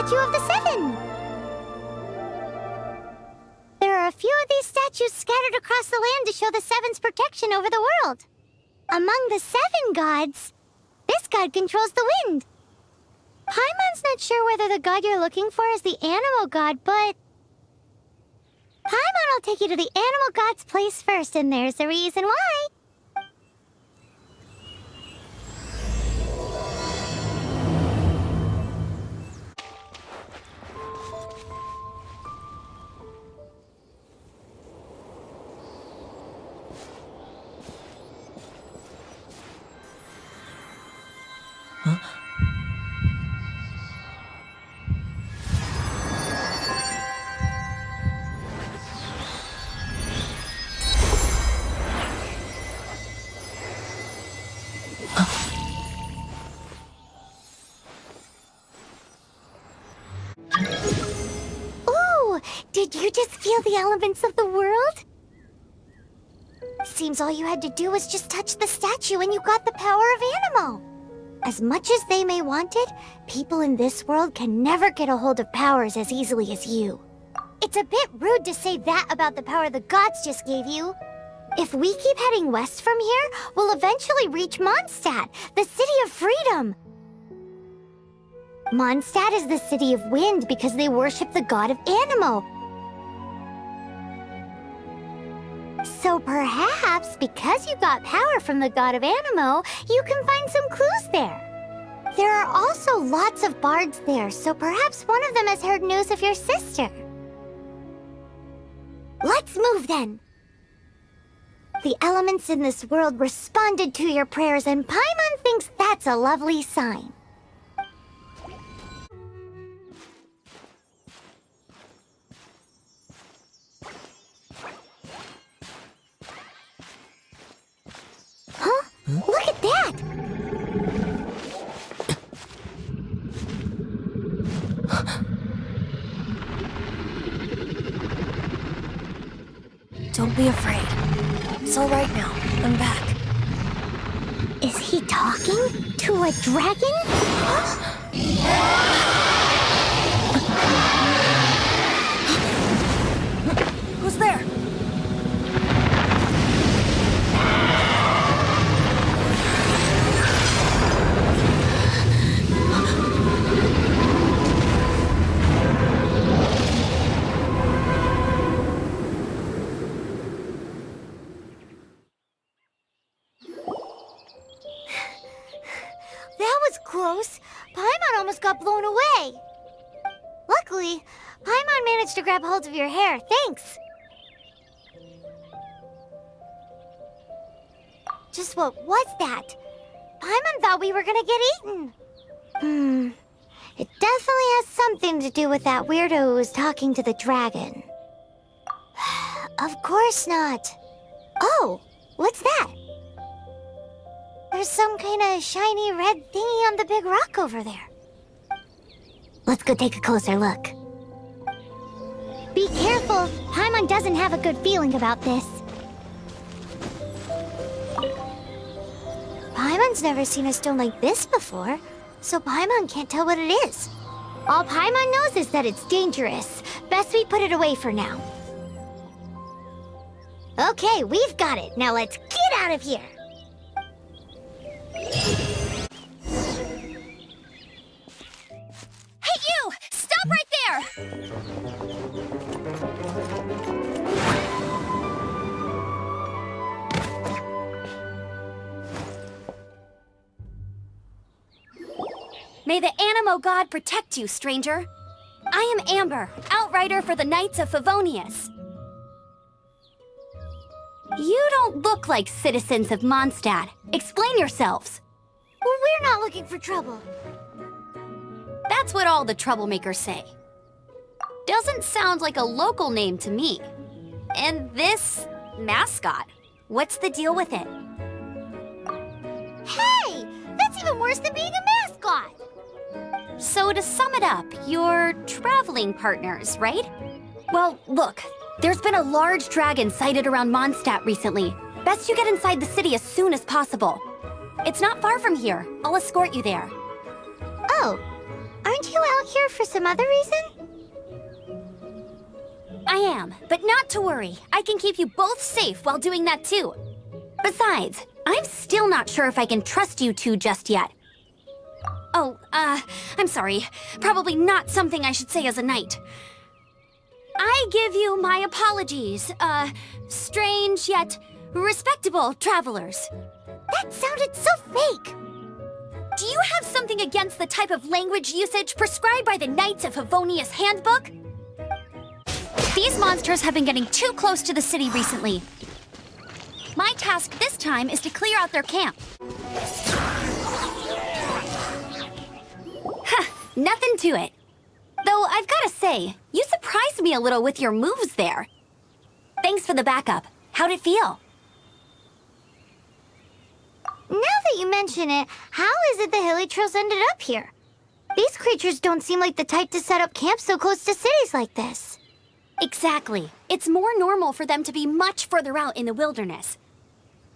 statue of the Seven. There are a few of these statues scattered across the land to show the Seven's protection over the world. Among the 7 gods, this god controls the wind. Paimon's not sure whether the god you're looking for is the animal god, but Paimon will take you to the animal god's place first, and there's the reason why. Did you just feel the elements of the world? Seems all you had to do was just touch the statue and you got the power of Animo. As much as they may want it, people in this world can never get a hold of powers as easily as you. It's a bit rude to say that about the power the gods just gave you. If we keep heading west from here, we'll eventually reach Mondstadt, the city of freedom. Mondstadt is the city of wind because they worship the god of Animo. So perhaps, because you got power from the god of Animo, you can find some clues there. There are also lots of bards there, so perhaps one of them has heard news of your sister. Let's move then. The elements in this world responded to your prayers, and Paimon thinks that's a lovely sign. Huh? Look at that! Don't be afraid. It's all right now. I'm back. Is he talking to a dragon? Who's there? Close. Paimon almost got blown away. Luckily, Paimon managed to grab hold of your hair. Thanks. Just what was that? Paimon thought we were gonna get eaten. It definitely has something to do with that weirdo who was talking to the dragon. Of course not. Oh, what's that? There's some kind of shiny red thingy on the big rock over there. Let's go take a closer look. Be careful. Paimon doesn't have a good feeling about this. Paimon's never seen a stone like this before, so Paimon can't tell what it is. All Paimon knows is that it's dangerous. Best we put it away for now. Okay, we've got it. Now let's get out of here. Hey, you! Stop right there! May the Animo god protect you, stranger. I am Amber, outrider for the Knights of Favonius. You don't look like citizens of Mondstadt. Explain yourselves. Well, we're not looking for trouble. That's what all the troublemakers say. Doesn't sound like a local name to me. And this mascot, what's the deal with it? Hey! That's even worse than being a mascot! So to sum it up, you're traveling partners, right? Well, look, there's been a large dragon sighted around Mondstadt recently. Best you get inside the city as soon as possible. It's not far from here. I'll escort you there. Oh, aren't you out here for some other reason? I am, but not to worry. I can keep you both safe while doing that too. Besides, I'm still not sure if I can trust you two just yet. Oh, I'm sorry. Probably not something I should say as a knight. I give you my apologies, strange yet respectable travelers. That sounded so fake! Do you have something against the type of language usage prescribed by the Knights of Favonius Handbook? These monsters have been getting too close to the city recently. My task this time is to clear out their camp. Huh, nothing to it. Though I've gotta say, you surprised me a little with your moves there. Thanks for the backup. How'd it feel? Now that you mention it, how is it the Hilichurls ended up here? These creatures don't seem like the type to set up camp so close to cities like this. Exactly. It's more normal for them to be much further out in the wilderness.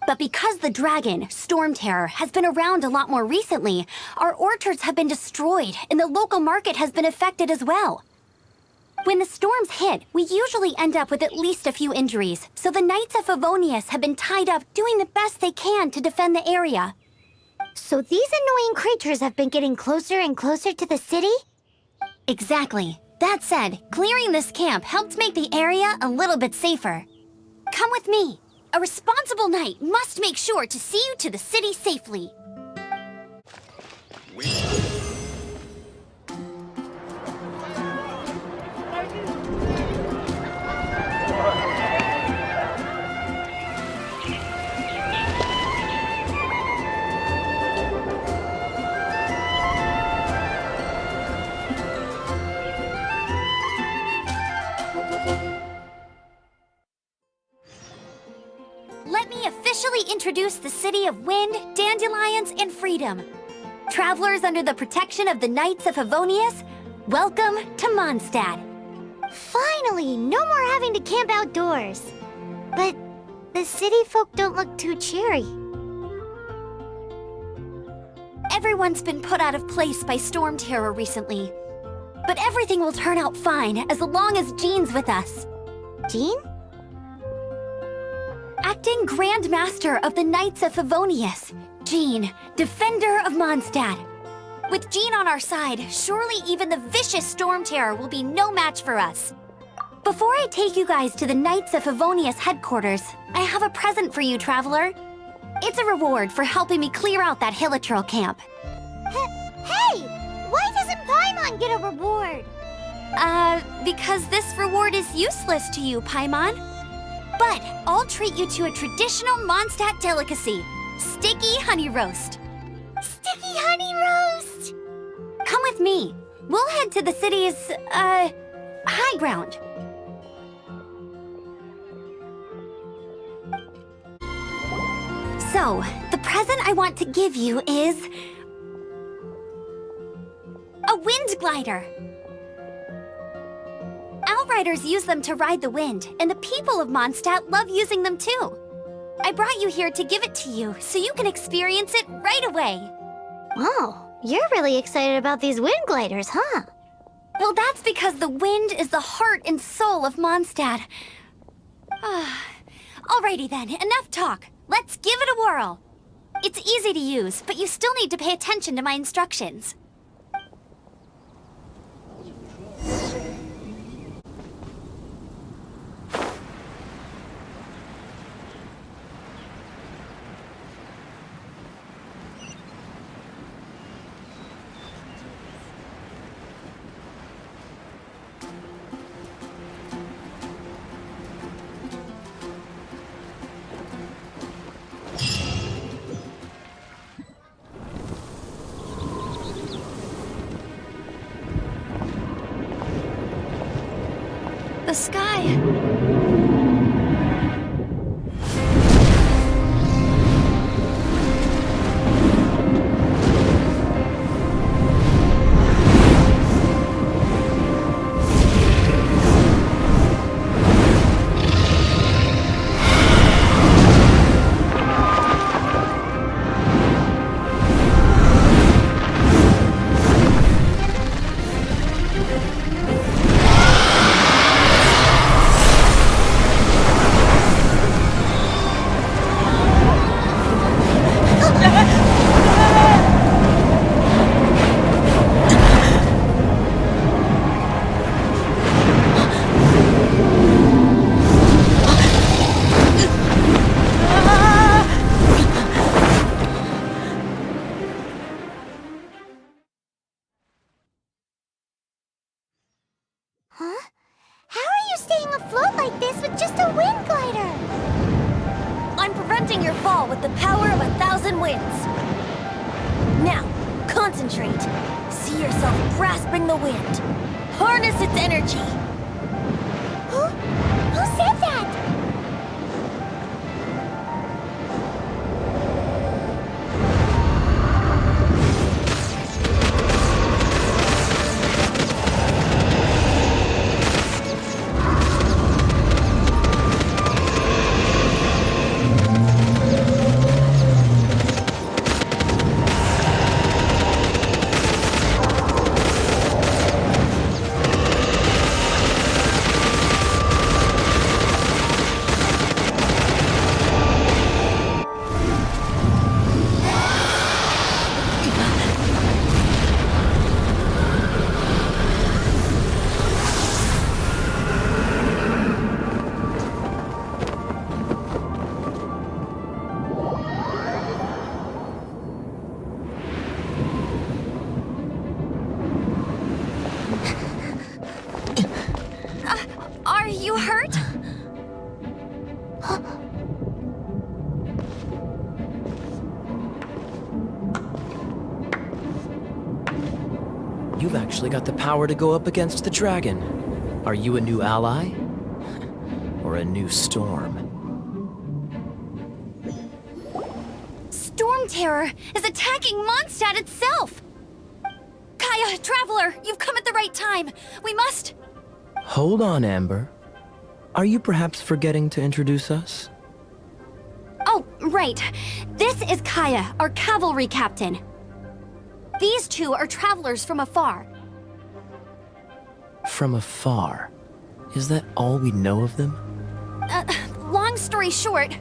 But because the dragon, Storm Terror, has been around a lot more recently, our orchards have been destroyed and the local market has been affected as well. When the storms hit, we usually end up with at least a few injuries, so the Knights of Favonius have been tied up doing the best they can to defend the area. So these annoying creatures have been getting closer and closer to the city? Exactly. That said, clearing this camp helped make the area a little bit safer. Come with me. A responsible knight must make sure to see you to the city safely. Let me officially introduce the city of wind, dandelions, and freedom. Travelers under the protection of the Knights of Favonius, welcome to Mondstadt. Finally, no more having to camp outdoors. But the city folk don't look too cheery. Everyone's been put out of place by Storm Terror recently. But everything will turn out fine as long as Jean's with us. Jean? Acting Grand Master of the Knights of Favonius, Jean, Defender of Mondstadt. With Jean on our side, surely even the vicious Storm Terror will be no match for us. Before I take you guys to the Knights of Favonius headquarters, I have a present for you, Traveler. It's a reward for helping me clear out that Hilichurl camp. Hey! Why doesn't Paimon get a reward? Because this reward is useless to you, Paimon. But I'll treat you to a traditional Mondstadt delicacy, sticky honey roast. Sticky honey roast! Come with me. We'll head to the city's, high ground. So, the present I want to give you is a wind glider. Outriders use them to ride the wind, and the people of Mondstadt love using them too. I brought you here to give it to you, so you can experience it right away. Oh, you're really excited about these wind gliders, huh? Well, that's because the wind is the heart and soul of Mondstadt. Alrighty then, enough talk. Let's give it a whirl. It's easy to use, but you still need to pay attention to my instructions. The sky. Huh? How are you staying afloat like this with just a wind glider? I'm preventing your fall with the power of 1,000 winds. Now, concentrate. See yourself grasping the wind. Harness its energy. Who said that? Are you hurt? You've actually got the power to go up against the dragon. Are you a new ally? Or a new storm? Storm Terror is attacking Mondstadt itself! Kaya, Traveler, you've come at the right time. We must... Hold on, Amber. Are you perhaps forgetting to introduce us? Oh, right. This is Kaya, our cavalry captain. These two are travelers from afar. From afar? Is that all we know of them? Long story short...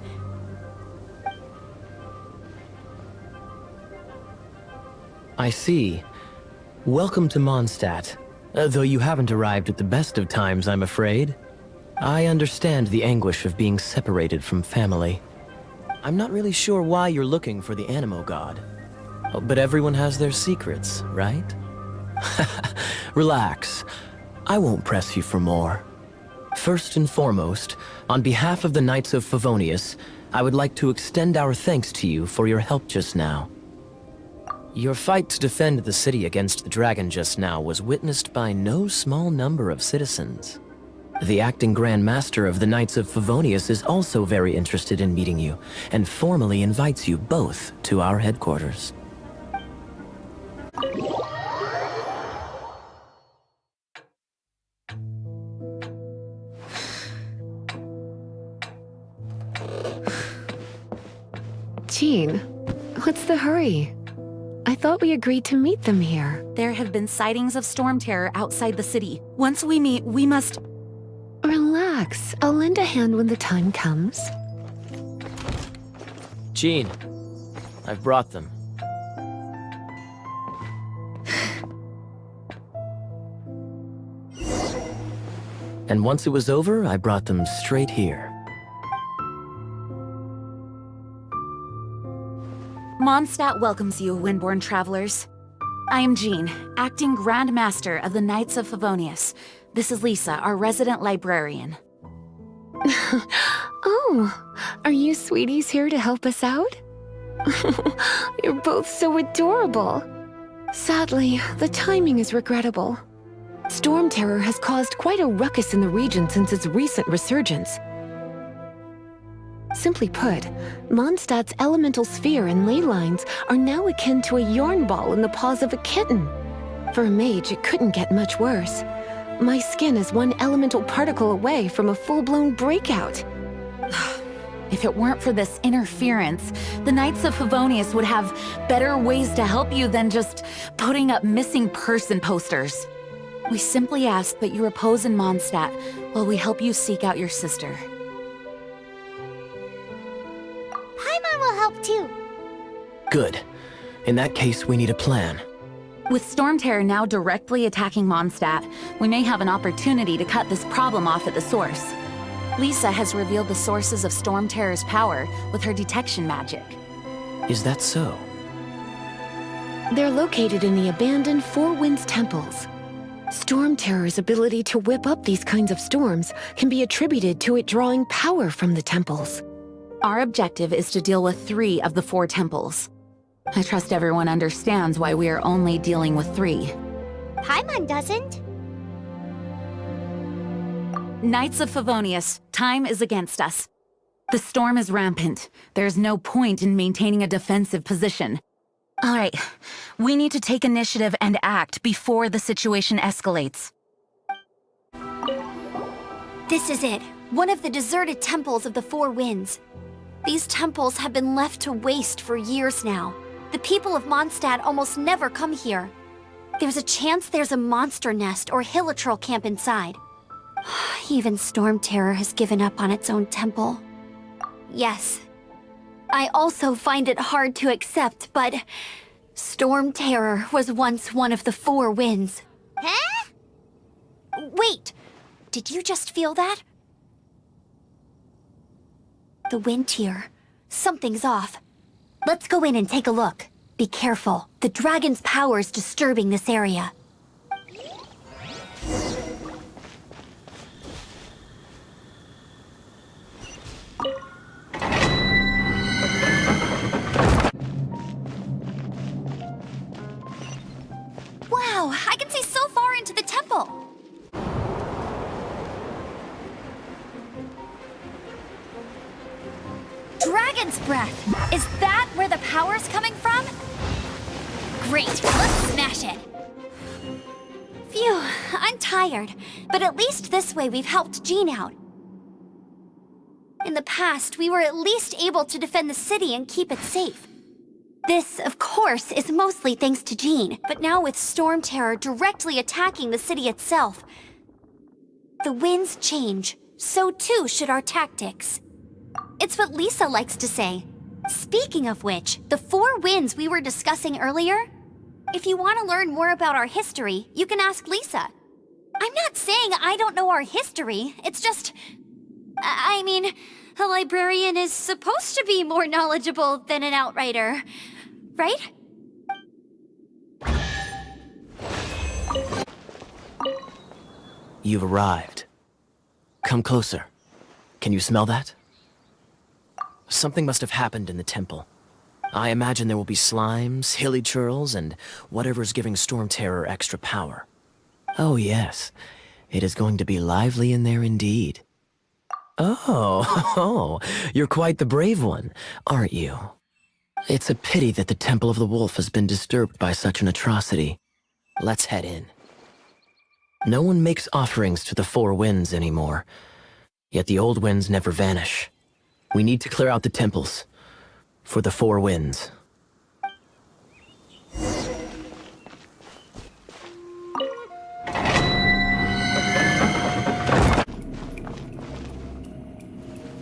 I see. Welcome to Mondstadt. Though you haven't arrived at the best of times, I'm afraid. I understand the anguish of being separated from family. I'm not really sure why you're looking for the Animo God. But everyone has their secrets, right? Relax. I won't press you for more. First and foremost, on behalf of the Knights of Favonius, I would like to extend our thanks to you for your help just now. Your fight to defend the city against the dragon just now was witnessed by no small number of citizens. The acting Grand Master of the Knights of Favonius is also very interested in meeting you, and formally invites you both to our headquarters. Jean, what's the hurry? I thought we agreed to meet them here. There have been sightings of storm terror outside the city. Once we meet, we must... Relax. I'll lend a hand when the time comes. Jean, I've brought them. And once it was over, I brought them straight here. Mondstadt welcomes you, Windborn travelers. I am Jean, acting Grand Master of the Knights of Favonius. This is Lisa, our resident librarian. Oh, are you sweeties here to help us out? You're both so adorable. Sadly, the timing is regrettable. Storm terror has caused quite a ruckus in the region since its recent resurgence. Simply put, Mondstadt's elemental sphere and ley lines are now akin to a yarn ball in the paws of a kitten. For a mage, it couldn't get much worse. My skin is one elemental particle away from a full-blown breakout. If it weren't for this interference, the Knights of Favonius would have better ways to help you than just putting up missing person posters. We simply ask that you repose in Mondstadt while we help you seek out your sister. Paimon will help too. Good. In that case, we need a plan. With Storm Terror now directly attacking Mondstadt, we may have an opportunity to cut this problem off at the source. Lisa has revealed the sources of Storm Terror's power with her detection magic. Is that so? They're located in the abandoned Four Winds temples. Storm Terror's ability to whip up these kinds of storms can be attributed to it drawing power from the temples. Our objective is to deal with 3 of the 4 temples. I trust everyone understands why we are only dealing with 3. Paimon doesn't. Knights of Favonius, time is against us. The storm is rampant. There's no point in maintaining a defensive position. All right, we need to take initiative and act before the situation escalates. This is it. One of the deserted temples of the Four Winds. These temples have been left to waste for years now. The people of Mondstadt almost never come here. There's a chance there's a monster nest or hilichurl camp inside. Even Storm Terror has given up on its own temple. Yes. I also find it hard to accept, but Storm Terror was once one of the Four Winds. Huh? Wait! Did you just feel that? The wind here. Something's off. Let's go in and take a look. Be careful. The dragon's power is disturbing this area. Wow, I can see so far into the temple. Dragon's breath! Is that where the power's coming from? Great, let's smash it! Phew, I'm tired, but at least this way we've helped Jean out. In the past, we were at least able to defend the city and keep it safe. This, of course, is mostly thanks to Jean, but now with Storm Terror directly attacking the city itself, the winds change, so too should our tactics. It's what Lisa likes to say. Speaking of which, the Four Winds we were discussing earlier, if you want to learn more about our history, you can ask Lisa. I'm not saying I don't know our history, it's just... I mean, a librarian is supposed to be more knowledgeable than an outrider, right? You've arrived. Come closer. Can you smell that? Something must have happened in the temple. I imagine there will be slimes, hilichurls, and whatever's giving Storm Terror extra power. Oh yes, it is going to be lively in there indeed. Oh, you're quite the brave one, aren't you? It's a pity that the Temple of the Wolf has been disturbed by such an atrocity. Let's head in. No one makes offerings to the Four Winds anymore, yet the old winds never vanish. We need to clear out the temples for the Four Winds.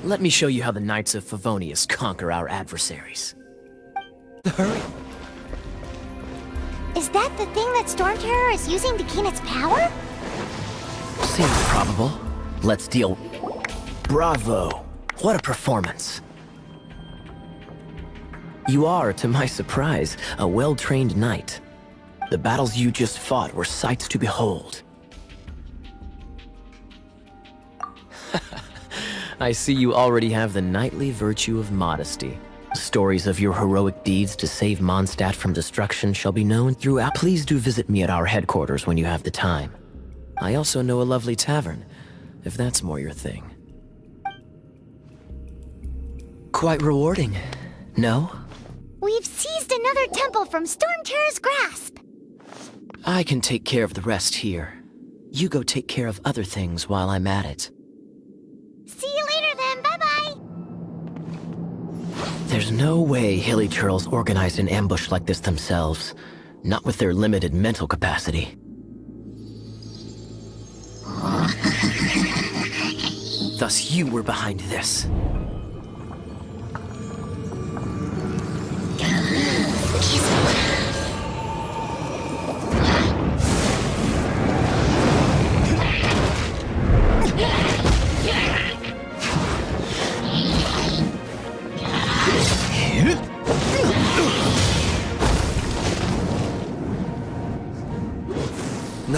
Let me show you how the Knights of Favonius conquer our adversaries. Hurry! Is that the thing that Storm Terror is using to gain its power? Seems probable. Let's deal. Bravo! What a performance! You are, to my surprise, a well-trained knight. The battles you just fought were sights to behold. I see you already have the knightly virtue of modesty. Stories of your heroic deeds to save Mondstadt from destruction shall be known throughout. Please do visit me at our headquarters when you have the time. I also know a lovely tavern, if that's more your thing. Quite rewarding, no? We've seized another temple from Storm Terror's grasp. I can take care of the rest here. You go take care of other things while I'm at it. See you later then, bye-bye! There's no way hilichurls organized an ambush like this themselves, not with their limited mental capacity. Thus you were behind this.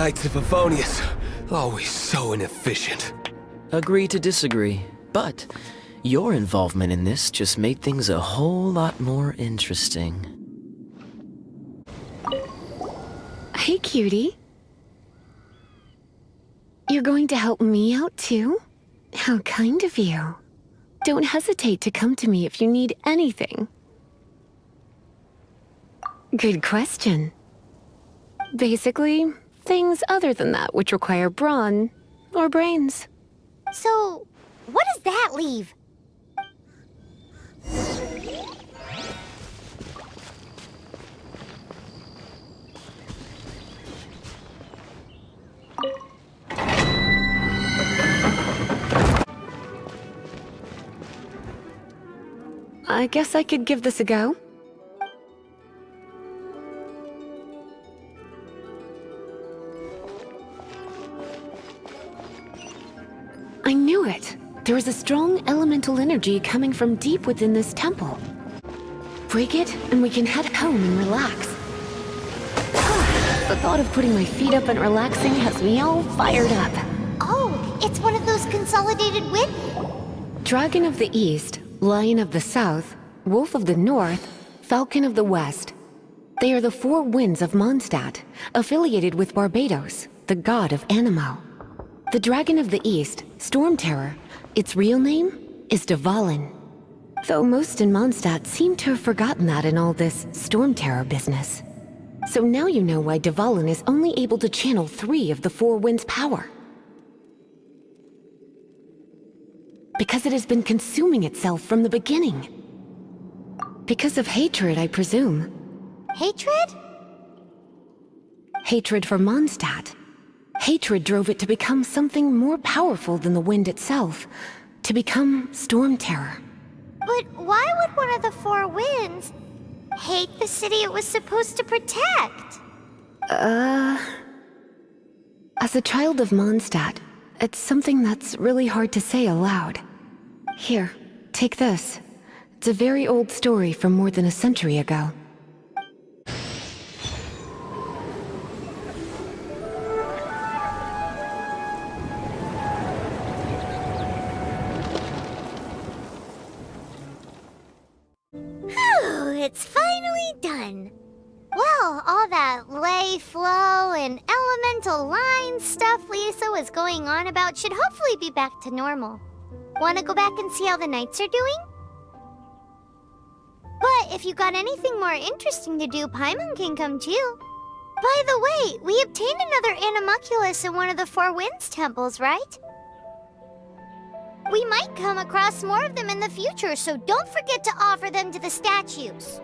Knights of Favonius, always so inefficient. Agree to disagree, but your involvement in this just made things a whole lot more interesting. Hey, cutie. You're going to help me out too? How kind of you. Don't hesitate to come to me if you need anything. Good question. Basically, things other than that which require brawn or brains. So, what does that leave? I guess I could give this a go. I knew it! There is a strong elemental energy coming from deep within this temple. Break it, and we can head home and relax. The thought of putting my feet up and relaxing has me all fired up. Oh, it's one of those consolidated wind... Dragon of the East, Lion of the South, Wolf of the North, Falcon of the West. They are the four winds of Mondstadt, affiliated with Barbados, the god of Anemo. The Dragon of the East, Storm Terror, its real name is Dvalin. Though most in Mondstadt seem to have forgotten that in all this Storm Terror business. So now you know why Dvalin is only able to channel 3 of the four winds' power. Because it has been consuming itself from the beginning. Because of hatred, I presume. Hatred? Hatred for Mondstadt. Hatred drove it to become something more powerful than the wind itself. To become Storm Terror. But why would one of the four winds hate the city it was supposed to protect? As a child of Mondstadt, it's something that's really hard to say aloud. Here, take this. It's a very old story from more than a century ago. Phew, it's finally done. Well, all that ley flow and elemental line stuff Lisa was going on about should hopefully be back to normal. Want to go back and see how the knights are doing? But if you got anything more interesting to do, Paimon can come too. By the way, we obtained another animalculus in one of the Four Winds temples, right? We might come across more of them in the future, so don't forget to offer them to the statues.